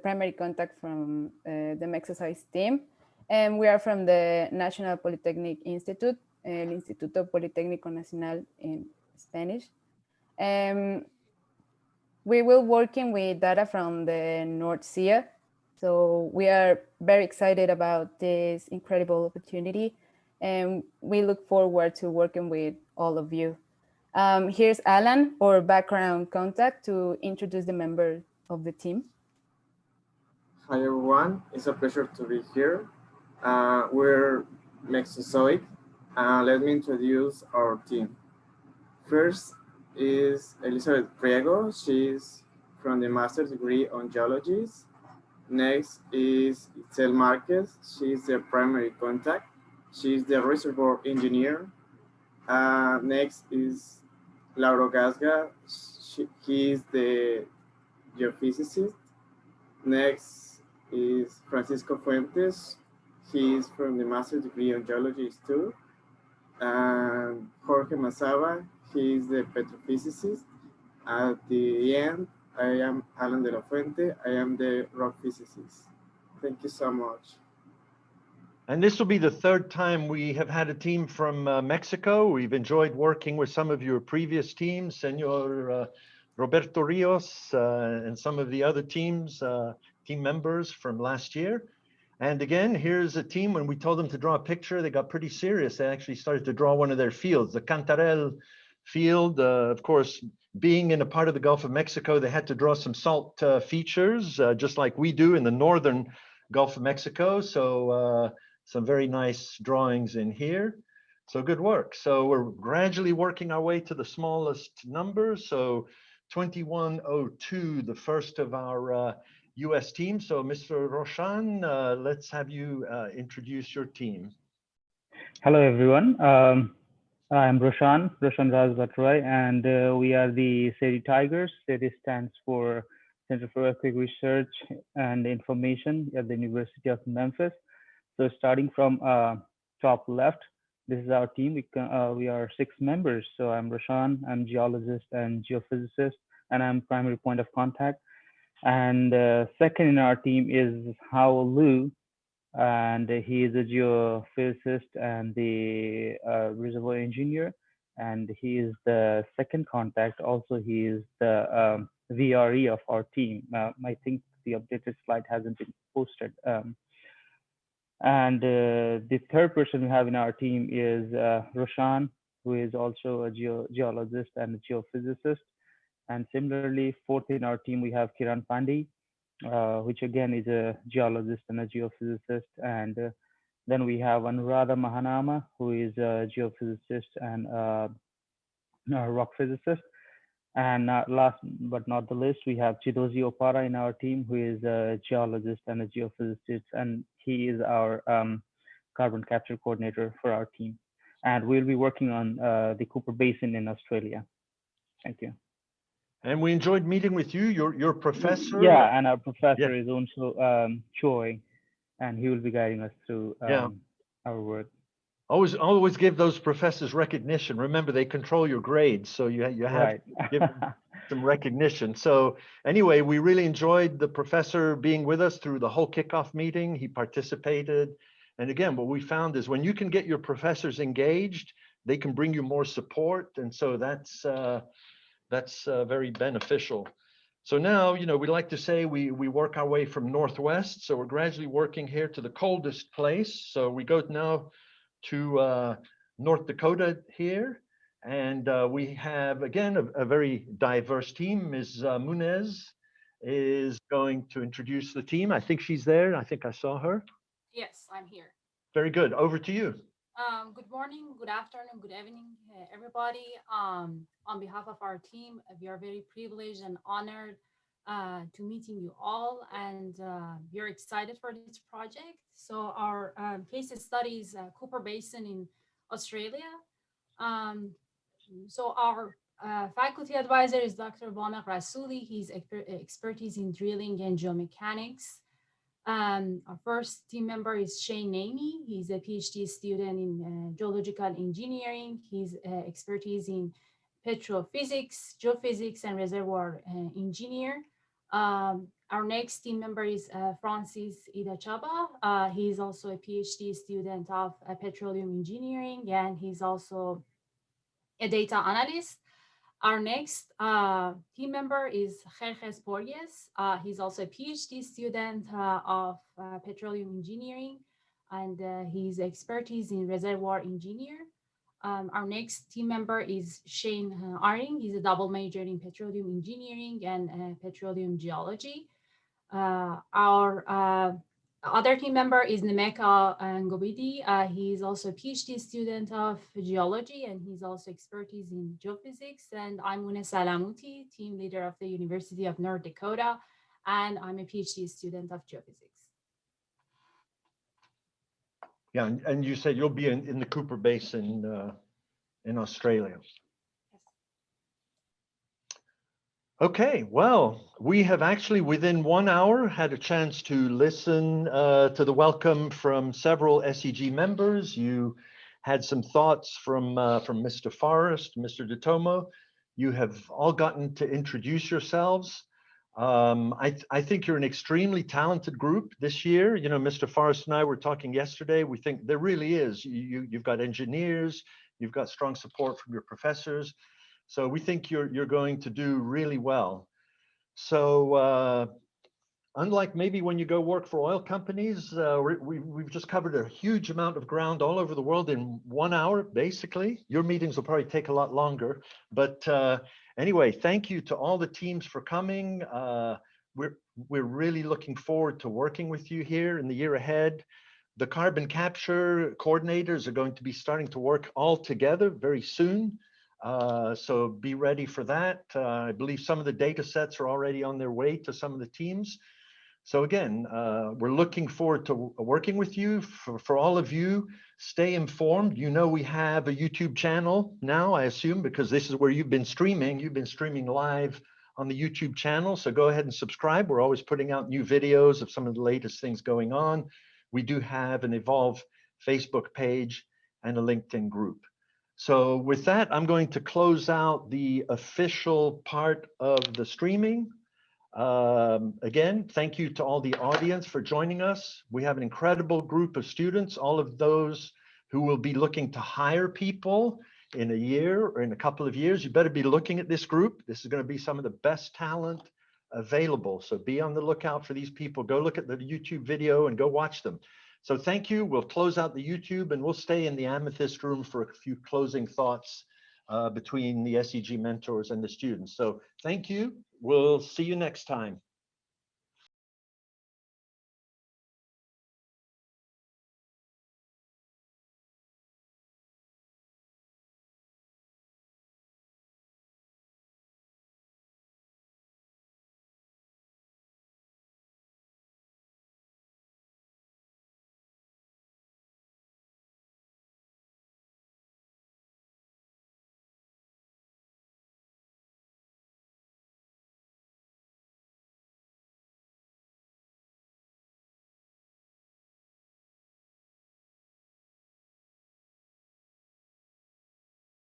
primary contact from the Mexercise team. And we are from the National Polytechnic Institute, el Instituto Politécnico Nacional in Spanish. We will working with data from the North Sea. So we are very excited about this incredible opportunity. And we look forward to working with all of you. Here's Alan, our background contact, to introduce the members of the team. Hi, everyone. It's a pleasure to be here. We're Mexizoic. Let me introduce our team. First is Elizabeth Priego. She's from the master's degree on geology. Next is Itzel Marquez. She's the primary contact. She's the reservoir engineer. Next is Lauro Gasga. He is the geophysicist. Next is Francisco Fuentes. He is from the master's degree on geology too. And Jorge Mazaba, he is the petrophysicist. At the end, I am Alan de la Fuente. I am the rock physicist. Thank you so much. And this will be the third time we have had a team from Mexico. We've enjoyed working with some of your previous teams, Senor Roberto Rios, and some of the other teams, team members from last year. And again, here's a team, when we told them to draw a picture, they got pretty serious. They actually started to draw one of their fields, the Cantarell field. Of course, being in a part of the Gulf of Mexico, they had to draw some salt features, just like we do in the northern Gulf of Mexico. So some very nice drawings in here. So good work. So we're gradually working our way to the smallest numbers. So 2102, the first of our US team. So Mr. Roshan, let's have you introduce your team. Hello, everyone. I'm Roshan Raj Bhatroy, and we are the SETI Tigers. SETI stands for Center for Earthquake Research and Information at the University of Memphis. So starting from top left, this is our team. We are 6 members. So I'm Roshan, I'm geologist and geophysicist, and I'm primary point of contact. And second in our team is Hao Lu, and he is a geophysicist and the reservoir engineer, and he is the second contact. Also, he is the VRE of our team. I think the updated slide hasn't been posted. And the third person we have in our team is Roshan, who is also a geologist and a geophysicist. And similarly, fourth in our team, we have Kiran Pandey, which again is a geologist and a geophysicist. And then we have Anuradha Mahanama, who is a geophysicist and a rock physicist. And last but not the least, we have Chidozi Opara in our team, who is a geologist and a geophysicist, and he is our carbon capture coordinator for our team. And we'll be working on the Cooper Basin in Australia. Thank you. And we enjoyed meeting with you. Your professor. Yeah, and our professor is also Choi, and he will be guiding us through our work. Always give those professors recognition. Remember, they control your grades, so you have to give them some recognition. So anyway, we really enjoyed the professor being with us through the whole kickoff meeting. He participated. And again, what we found is when you can get your professors engaged, they can bring you more support. And so that's very beneficial. So now, we like to say we work our way from northwest. So we're gradually working here to the coldest place. So we go now to North Dakota here. And we have, again, a very diverse team. Ms. Munez is going to introduce the team. I think she's there. I think I saw her. Yes, I'm here. Very good. Over to you. Good morning, good afternoon, good evening, everybody. On behalf of our team, we are very privileged and honored to meeting you all, and we are excited for this project. So our case study is Cooper Basin in Australia. So our faculty advisor is Dr. Banak Rasuli. He's expertise in drilling and geomechanics. Our first team member is Shane Namey. He's a PhD student in geological engineering. He's expertise in petrophysics, geophysics, and reservoir engineer. Our next team member is Francis Idachaba. He's also a PhD student of petroleum engineering, and he's also a data analyst. Our next team member is Jerjes Borges. He's also a PhD student of petroleum engineering, and his expertise in reservoir engineer. Our next team member is Shane Aring. He's a double major in petroleum engineering and petroleum geology. Our other team member is Nemeka Ngobidi. He's also a PhD student of geology, and he's also expertise in geophysics. And I'm Mune Salamuti, team leader of the University of North Dakota, and I'm a PhD student of geophysics. Yeah, and you said you'll be in the Cooper Basin in Australia. Okay, well, we have actually within 1 hour had a chance to listen to the welcome from several SEG members. You had some thoughts from Mr. Forrest, Mr. DeTomo. You have all gotten to introduce yourselves. I think you're an extremely talented group this year. Mr. Forrest and I were talking yesterday. We think there really is. You've got engineers, you've got strong support from your professors. So we think you're going to do really well. So unlike maybe when you go work for oil companies, we've just covered a huge amount of ground all over the world in 1 hour, basically. Your meetings will probably take a lot longer. But anyway, thank you to all the teams for coming. We're really looking forward to working with you here in the year ahead. The carbon capture coordinators are going to be starting to work all together very soon. So be ready for that. I believe some of the data sets are already on their way to some of the teams. So again, we're looking forward to working with you. For all of you, stay informed. We have a YouTube channel now, I assume, because this is where you've been streaming. You've been streaming live on the YouTube channel. So go ahead and subscribe. We're always putting out new videos of some of the latest things going on. We do have an Evolve Facebook page and a LinkedIn group. So with that, I'm going to close out the official part of the streaming. Again, thank you to all the audience for joining us. We have an incredible group of students, all of those who will be looking to hire people in a year or in a couple of years. You better be looking at this group. This is going to be some of the best talent available. So be on the lookout for these people. Go look at the YouTube video and go watch them. So thank you. We'll close out the YouTube and we'll stay in the Amethyst room for a few closing thoughts between the SEG mentors and the students. So thank you. We'll see you next time.